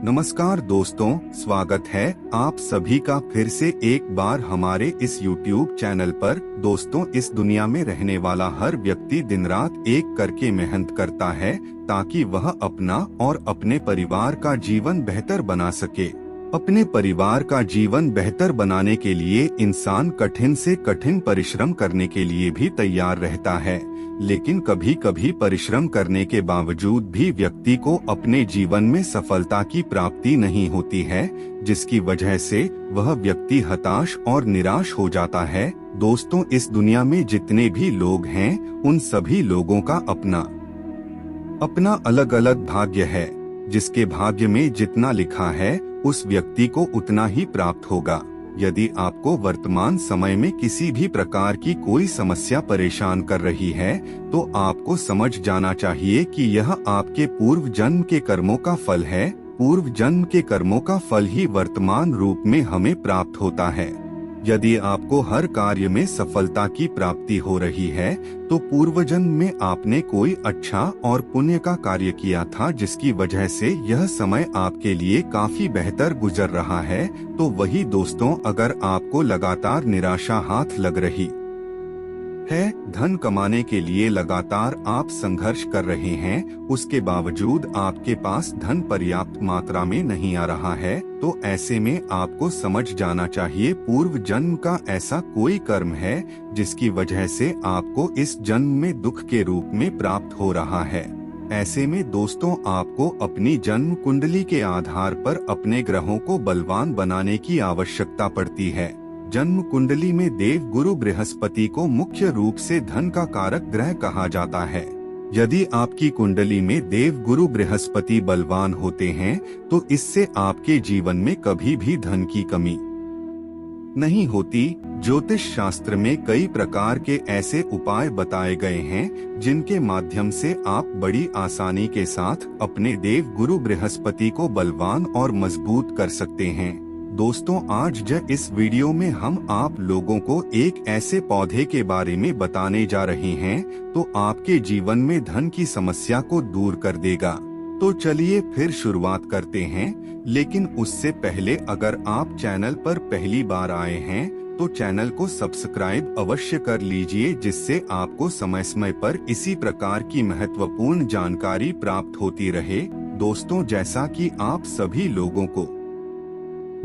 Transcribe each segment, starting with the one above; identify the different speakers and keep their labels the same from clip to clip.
Speaker 1: नमस्कार दोस्तों, स्वागत है आप सभी का फिर से एक बार हमारे इस YouTube चैनल पर। दोस्तों, इस दुनिया में रहने वाला हर व्यक्ति दिन रात एक करके मेहनत करता है ताकि वह अपना और अपने परिवार का जीवन बेहतर बना सके। अपने परिवार का जीवन बेहतर बनाने के लिए इंसान कठिन से कठिन परिश्रम करने के लिए भी तैयार रहता है, लेकिन कभी कभी परिश्रम करने के बावजूद भी व्यक्ति को अपने जीवन में सफलता की प्राप्ति नहीं होती है, जिसकी वजह से वह व्यक्ति हताश और निराश हो जाता है। दोस्तों, इस दुनिया में जितने भी लोग हैं, उन सभी लोगों का अपना अपना अलग अलग भाग्य है। जिसके भाग्य में जितना लिखा है, उस व्यक्ति को उतना ही प्राप्त होगा। यदि आपको वर्तमान समय में किसी भी प्रकार की कोई समस्या परेशान कर रही है, तो आपको समझ जाना चाहिए कि यह आपके पूर्व जन्म के कर्मों का फल है। पूर्व जन्म के कर्मों का फल ही वर्तमान रूप में हमें प्राप्त होता है। यदि आपको हर कार्य में सफलता की प्राप्ति हो रही है, तो पूर्व जन्म में आपने कोई अच्छा और पुण्य का कार्य किया था, जिसकी वजह से यह समय आपके लिए काफी बेहतर गुजर रहा है। तो वही दोस्तों, अगर आपको लगातार निराशा हाथ लग रही है, धन कमाने के लिए लगातार आप संघर्ष कर रहे हैं, उसके बावजूद आपके पास धन पर्याप्त मात्रा में नहीं आ रहा है, तो ऐसे में आपको समझ जाना चाहिए पूर्व जन्म का ऐसा कोई कर्म है जिसकी वजह से आपको इस जन्म में दुख के रूप में प्राप्त हो रहा है। ऐसे में दोस्तों, आपको अपनी जन्म कुंडली के आधार पर अपने ग्रहों को बलवान बनाने की आवश्यकता पड़ती है। जन्म कुंडली में देव गुरु बृहस्पति को मुख्य रूप से धन का कारक ग्रह कहा जाता है। यदि आपकी कुंडली में देव गुरु बृहस्पति बलवान होते हैं, तो इससे आपके जीवन में कभी भी धन की कमी नहीं होती। ज्योतिष शास्त्र में कई प्रकार के ऐसे उपाय बताए गए हैं, जिनके माध्यम से आप बड़ी आसानी के साथ अपने देव गुरु बृहस्पति को बलवान और मजबूत कर सकते हैं। दोस्तों, आज इस वीडियो में हम आप लोगों को एक ऐसे पौधे के बारे में बताने जा रहे हैं, तो आपके जीवन में धन की समस्या को दूर कर देगा। तो चलिए फिर शुरुआत करते हैं। लेकिन उससे पहले, अगर आप चैनल पर पहली बार आए हैं, तो चैनल को सब्सक्राइब अवश्य कर लीजिए, जिससे आपको समय समय पर इसी प्रकार की महत्वपूर्ण जानकारी प्राप्त होती रहे। दोस्तों, जैसा कि आप सभी लोगों को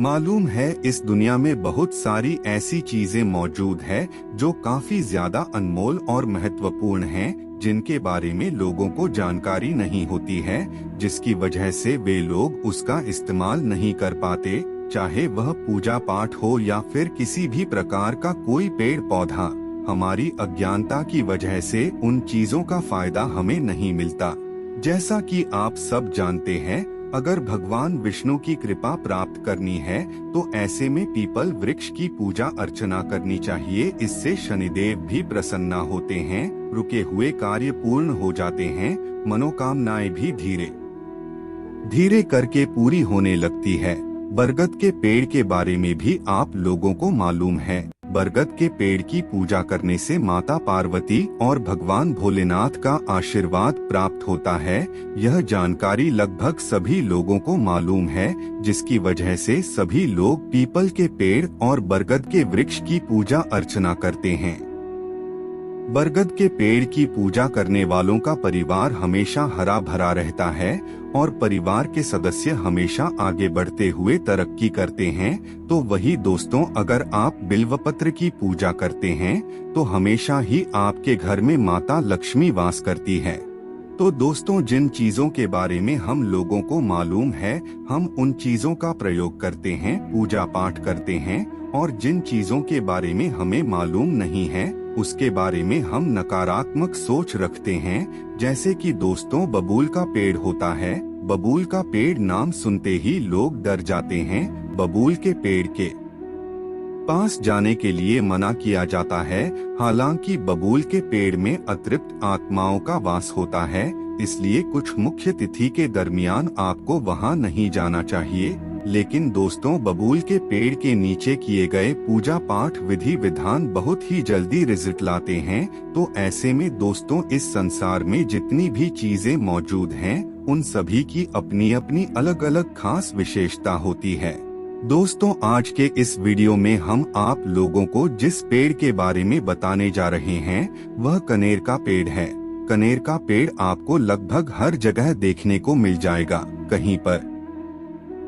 Speaker 1: मालूम है, इस दुनिया में बहुत सारी ऐसी चीजें मौजूद है जो काफी ज्यादा अनमोल और महत्वपूर्ण हैं, जिनके बारे में लोगों को जानकारी नहीं होती है, जिसकी वजह से वे लोग उसका इस्तेमाल नहीं कर पाते। चाहे वह पूजा पाठ हो या फिर किसी भी प्रकार का कोई पेड़ पौधा, हमारी अज्ञानता की वजह से उन चीजों का फायदा हमें नहीं मिलता। जैसा कि आप सब जानते हैं, अगर भगवान विष्णु की कृपा प्राप्त करनी है, तो ऐसे में पीपल वृक्ष की पूजा अर्चना करनी चाहिए। इससे शनिदेव भी प्रसन्न होते हैं, रुके हुए कार्य पूर्ण हो जाते हैं, मनोकामनाएं भी धीरे धीरे करके पूरी होने लगती है। बरगद के पेड़ के बारे में भी आप लोगों को मालूम है। बरगद के पेड़ की पूजा करने से माता पार्वती और भगवान भोलेनाथ का आशीर्वाद प्राप्त होता है। यह जानकारी लगभग सभी लोगों को मालूम है, जिसकी वजह से सभी लोग पीपल के पेड़ और बरगद के वृक्ष की पूजा अर्चना करते हैं। बरगद के पेड़ की पूजा करने वालों का परिवार हमेशा हरा भरा रहता है और परिवार के सदस्य हमेशा आगे बढ़ते हुए तरक्की करते हैं। तो वही दोस्तों, अगर आप बिल्वपत्र की पूजा करते हैं, तो हमेशा ही आपके घर में माता लक्ष्मी वास करती है। तो दोस्तों, जिन चीजों के बारे में हम लोगों को मालूम है, हम उन चीजों का प्रयोग करते हैं, पूजा पाठ करते हैं, और जिन चीजों के बारे में हमें मालूम नहीं है, उसके बारे में हम नकारात्मक सोच रखते हैं। जैसे कि दोस्तों, बबूल का पेड़ होता है। बबूल का पेड़ नाम सुनते ही लोग डर जाते हैं। बबूल के पेड़ के पास जाने के लिए मना किया जाता है। हालांकि बबूल के पेड़ में अतृप्त आत्माओं का वास होता है, इसलिए कुछ मुख्य तिथि के दरमियान आपको वहां नहीं जाना चाहिए। लेकिन दोस्तों, बबूल के पेड़ के नीचे किए गए पूजा पाठ विधि विधान बहुत ही जल्दी रिजल्ट लाते हैं। तो ऐसे में दोस्तों, इस संसार में जितनी भी चीजें मौजूद हैं, उन सभी की अपनी अपनी अलग अलग खास विशेषता होती है। दोस्तों, आज के इस वीडियो में हम आप लोगों को जिस पेड़ के बारे में बताने जा रहे हैं वह कनेर का पेड़ है। कनेर का पेड़ आपको लगभग हर जगह देखने को मिल जाएगा। कहीं पर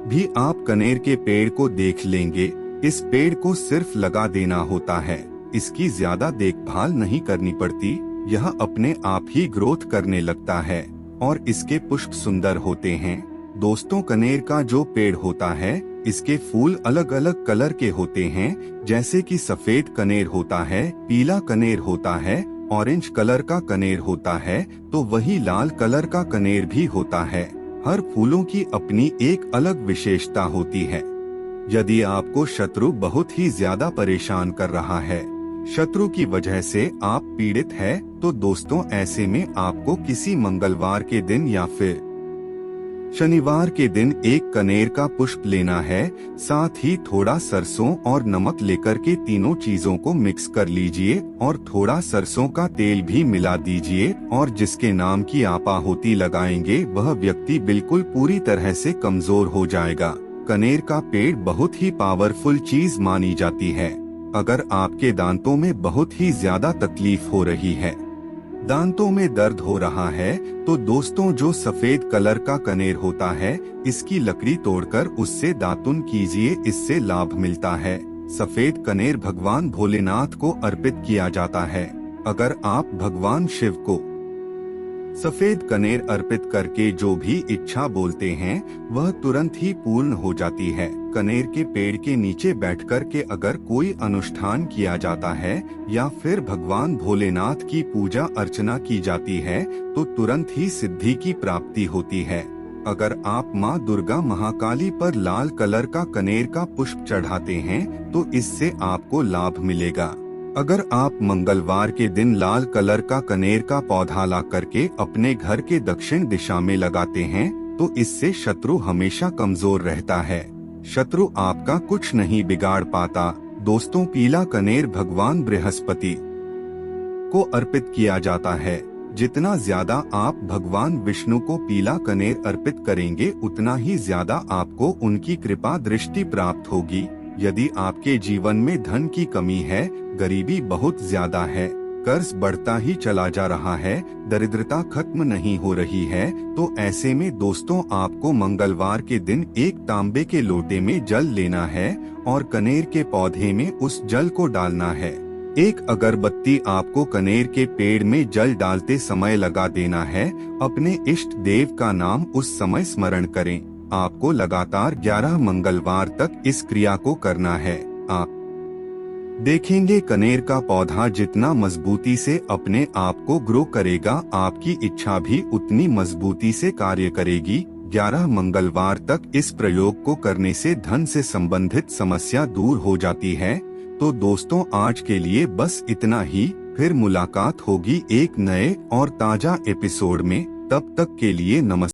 Speaker 1: भी आप कनेर के पेड़ को देख लेंगे। इस पेड़ को सिर्फ लगा देना होता है, इसकी ज्यादा देखभाल नहीं करनी पड़ती। यह अपने आप ही ग्रोथ करने लगता है और इसके पुष्प सुंदर होते हैं। दोस्तों, कनेर का जो पेड़ होता है इसके फूल अलग अलग कलर के होते हैं, जैसे कि सफेद कनेर होता है, पीला कनेर होता है, ऑरेंज कलर का कनेर होता है, तो वही लाल कलर का कनेर भी होता है। हर फूलों की अपनी एक अलग विशेषता होती है। यदि आपको शत्रु बहुत ही ज्यादा परेशान कर रहा है, शत्रु की वजह से आप पीड़ित है, तो दोस्तों ऐसे में आपको किसी मंगलवार के दिन या फिर शनिवार के दिन एक कनेर का पुष्प लेना है। साथ ही थोड़ा सरसों और नमक लेकर के तीनों चीजों को मिक्स कर लीजिए और थोड़ा सरसों का तेल भी मिला दीजिए और जिसके नाम की आप आहुति लगाएंगे वह व्यक्ति बिल्कुल पूरी तरह से कमजोर हो जाएगा। कनेर का पेड़ बहुत ही पावरफुल चीज मानी जाती है। अगर आपके दांतों में बहुत ही ज्यादा तकलीफ हो रही है, दांतों में दर्द हो रहा है, तो दोस्तों जो सफेद कलर का कनेर होता है इसकी लकड़ी तोड़कर उससे दातुन कीजिए, इससे लाभ मिलता है। सफेद कनेर भगवान भोलेनाथ को अर्पित किया जाता है। अगर आप भगवान शिव को सफेद कनेर अर्पित करके जो भी इच्छा बोलते हैं वह तुरंत ही पूर्ण हो जाती है। कनेर के पेड़ के नीचे बैठकर के अगर कोई अनुष्ठान किया जाता है या फिर भगवान भोलेनाथ की पूजा अर्चना की जाती है तो तुरंत ही सिद्धि की प्राप्ति होती है। अगर आप माँ दुर्गा महाकाली पर लाल कलर का कनेर का पुष्प चढ़ाते हैं तो इससे आपको लाभ मिलेगा। अगर आप मंगलवार के दिन लाल कलर का कनेर का पौधा ला करके अपने घर के दक्षिण दिशा में लगाते हैं तो इससे शत्रु हमेशा कमजोर रहता है, शत्रु आपका कुछ नहीं बिगाड़ पाता। दोस्तों, पीला कनेर भगवान बृहस्पति को अर्पित किया जाता है। जितना ज्यादा आप भगवान विष्णु को पीला कनेर अर्पित करेंगे उतना ही ज्यादा आपको उनकी कृपा दृष्टि प्राप्त होगी। यदि आपके जीवन में धन की कमी है, गरीबी बहुत ज्यादा है, कर्ज बढ़ता ही चला जा रहा है, दरिद्रता खत्म नहीं हो रही है, तो ऐसे में दोस्तों आपको मंगलवार के दिन एक तांबे के लोटे में जल लेना है और कनेर के पौधे में उस जल को डालना है। एक अगरबत्ती आपको कनेर के पेड़ में जल डालते समय लगा देना है। अपने इष्ट देव का नाम उस समय स्मरण करें। आपको लगातार 11 मंगलवार तक इस क्रिया को करना है। आप देखेंगे कनेर का पौधा जितना मजबूती से अपने आप को ग्रो करेगा, आपकी इच्छा भी उतनी मजबूती से कार्य करेगी। 11 मंगलवार तक इस प्रयोग को करने से धन से संबंधित समस्या दूर हो जाती है। तो दोस्तों, आज के लिए बस इतना ही। फिर मुलाकात होगी एक नए और ताजा एपिसोड में। तब तक के लिए नमस्कार।